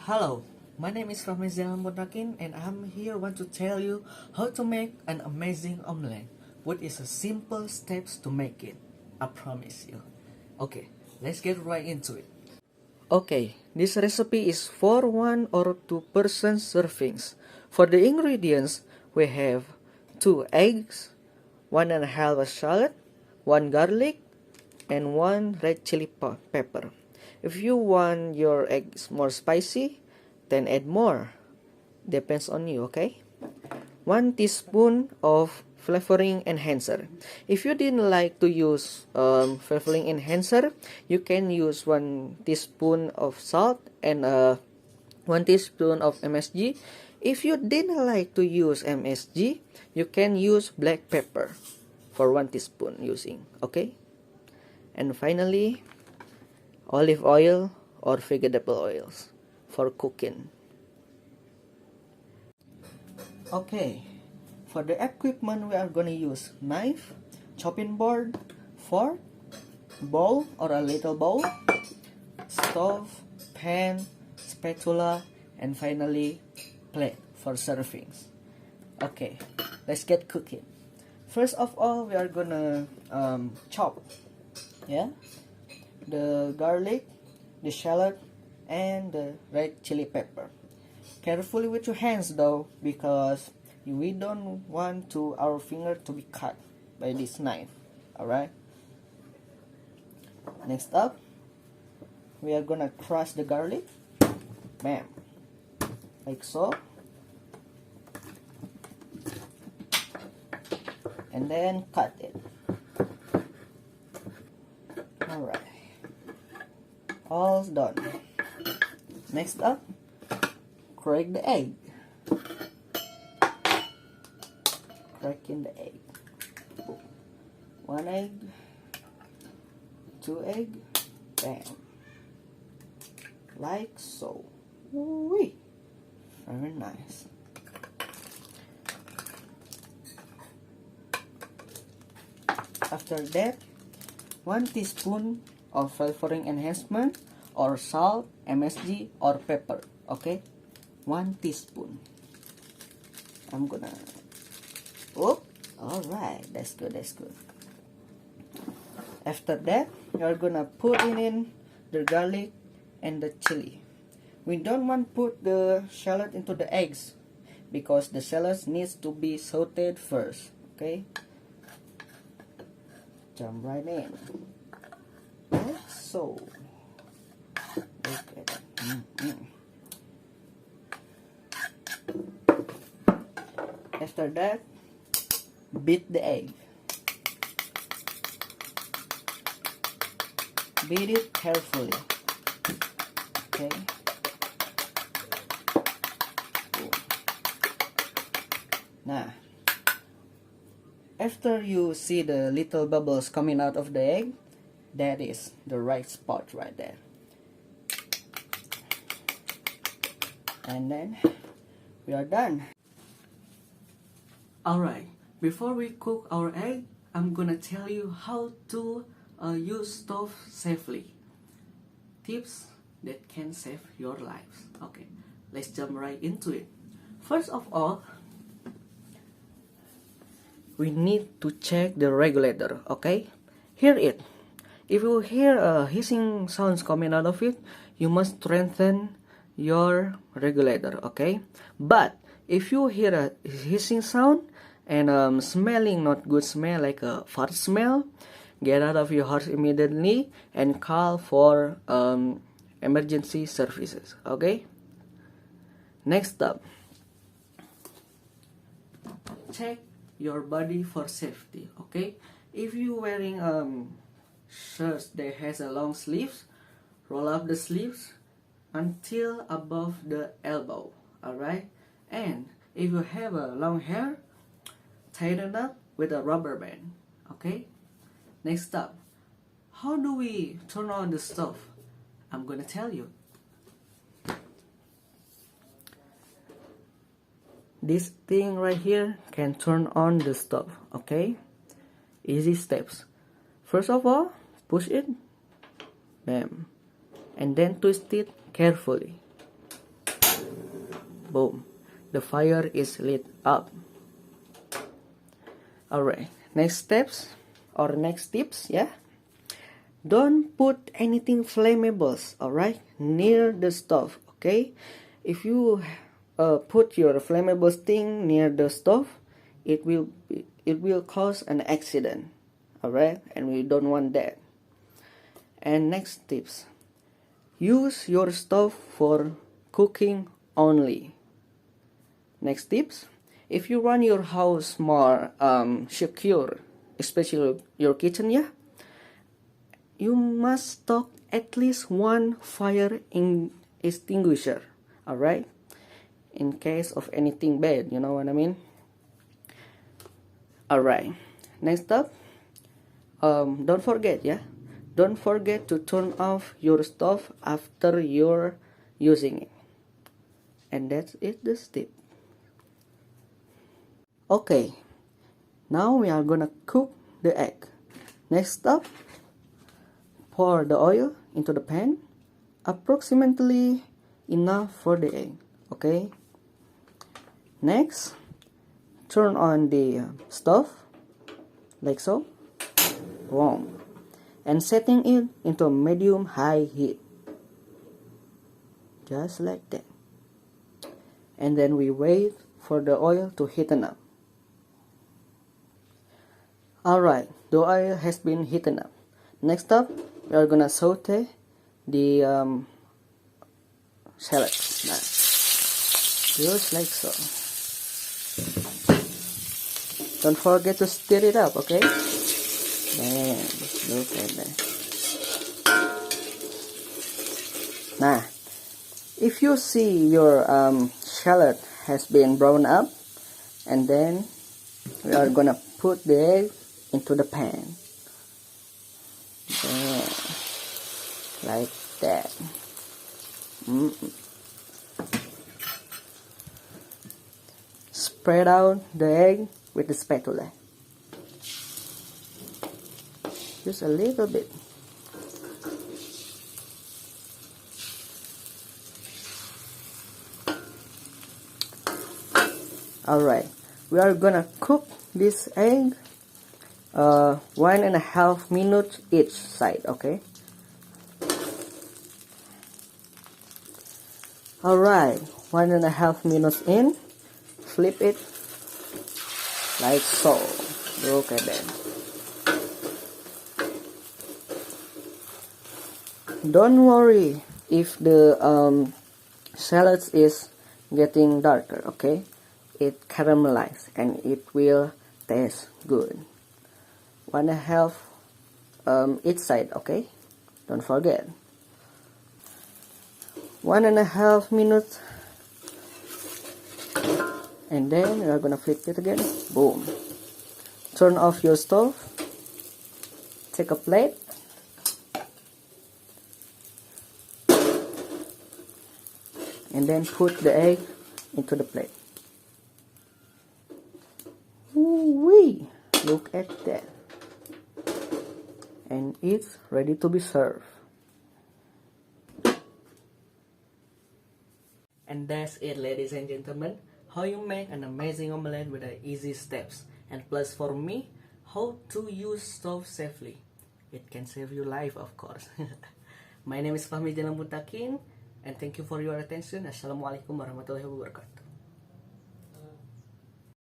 Hello, my name is Fahmi ZM and I'm here want to tell you how to make an amazing omelette. What is the simple steps to make it? I promise you. Okay, let's get right into it. Okay, this recipe is for 1 or 2 person servings. For the ingredients, we have 2 eggs, 1.5 shallot, 1 garlic, and 1 red chili pepper. If you want your eggs more spicy, then add more. Depends on you, okay? 1 teaspoon of flavoring enhancer. If you didn't like to use flavoring enhancer, you can use 1 teaspoon of salt and 1 teaspoon of MSG. If you didn't like to use MSG, you can use black pepper for 1 teaspoon using, okay? And finally, olive oil or vegetable oils for cooking. Okay, for the equipment we are gonna use knife, chopping board, fork, bowl or a little bowl, stove, pan, spatula, and finally plate for servings. Okay, let's get cooking. First of all, we are gonna chop, the garlic, the shallot, and the red chili pepper. Carefully with your hands though, because we don't want our finger to be cut by this knife. Alright? Next up, we are gonna crush the garlic. Bam. Like so. And then cut it. Alright. All done. Next up, crack the egg. Cracking the egg. 1 egg, 2 egg, bam. Like so. Woo-wee. Very nice. After that, 1 teaspoon of flavoring enhancement or salt, MSG or pepper. Okay, 1 teaspoon. I'm gonna alright, that's good. After that, you're gonna put in the garlic and the chili. We don't want to put the shallot into the eggs because the shallot needs to be sauteed first. Okay, jump right in. Like so. Look at that. After that, beat the egg. Beat it carefully. Okay. Now, after you see the little bubbles coming out of the egg, that is the right spot right there. And then we are done. Alright, before we cook our egg, I'm gonna tell you how to use stove safely. Tips that can save your lives. Okay, let's jump right into it. First of all, we need to check the regulator. Okay, hear it. If you hear hissing sounds coming out of it, you must strengthen your regulator. Okay, but if you hear a hissing sound and smelling not good smell like a fart smell, get out of your house immediately and call for emergency services. Okay, next up, check your body for safety. Okay, if you wearing shirts that has a long sleeves, roll up the sleeves until above the elbow. Alright, and if you have a long hair, tighten up with a rubber band. Okay, next up, how do we turn on the stove? I'm gonna tell you. This thing right here can turn on the stove. Okay, easy steps. First of all, push it, bam, and then twist it carefully. Boom. The fire is lit up. Alright, next steps or next tips, yeah. Don't put anything flammables, alright, near the stove, okay? If you put your flammable thing near the stove, it will cause an accident, alright, and we don't want that. And next tips, use your stove for cooking only. Next tips, if you run your house more secure, especially your kitchen, yeah, you must stock at least one fire extinguisher, alright, in case of anything bad, you know what I mean? Alright, next up, don't forget, yeah, don't forget to turn off your stove after you're using it. And that's it, this tip. Okay, now we are gonna cook the egg. Next up, pour the oil into the pan, approximately enough for the egg, okay? Next, turn on the stove, like so, boom, and setting it into medium-high heat, just like that. And then we wait for the oil to heaten up. Alright, the oil has been heaten up. Next up, we are gonna saute the shallots. Now, just like so. Don't forget to stir it up, okay? Bam, look at that. Now, if you see your shallot has been brown up, and then we are gonna put the egg into the pan. Bam, like that. Spread out the egg with the spatula. Just a little bit. Alright, we are gonna cook this egg 1.5 minutes each side, okay? Alright, 1.5 minutes in, flip it like so. Look at that. Don't worry if the salad is getting darker, okay? It caramelized and it will taste good. 1.5 each side, okay? Don't forget. 1.5 minutes, and then we are gonna flip it again. Boom. Turn off your stove. Take a plate. And then put the egg into the plate. Ooh-wee! Look at that. And it's ready to be served. And that's it, ladies and gentlemen. How you make an amazing omelette with the easy steps. And plus for me, how to use stove safely. It can save your life, of course. My name is Fahmi ZM, and thank you for your attention. Assalamualaikum warahmatullahi wabarakatuh.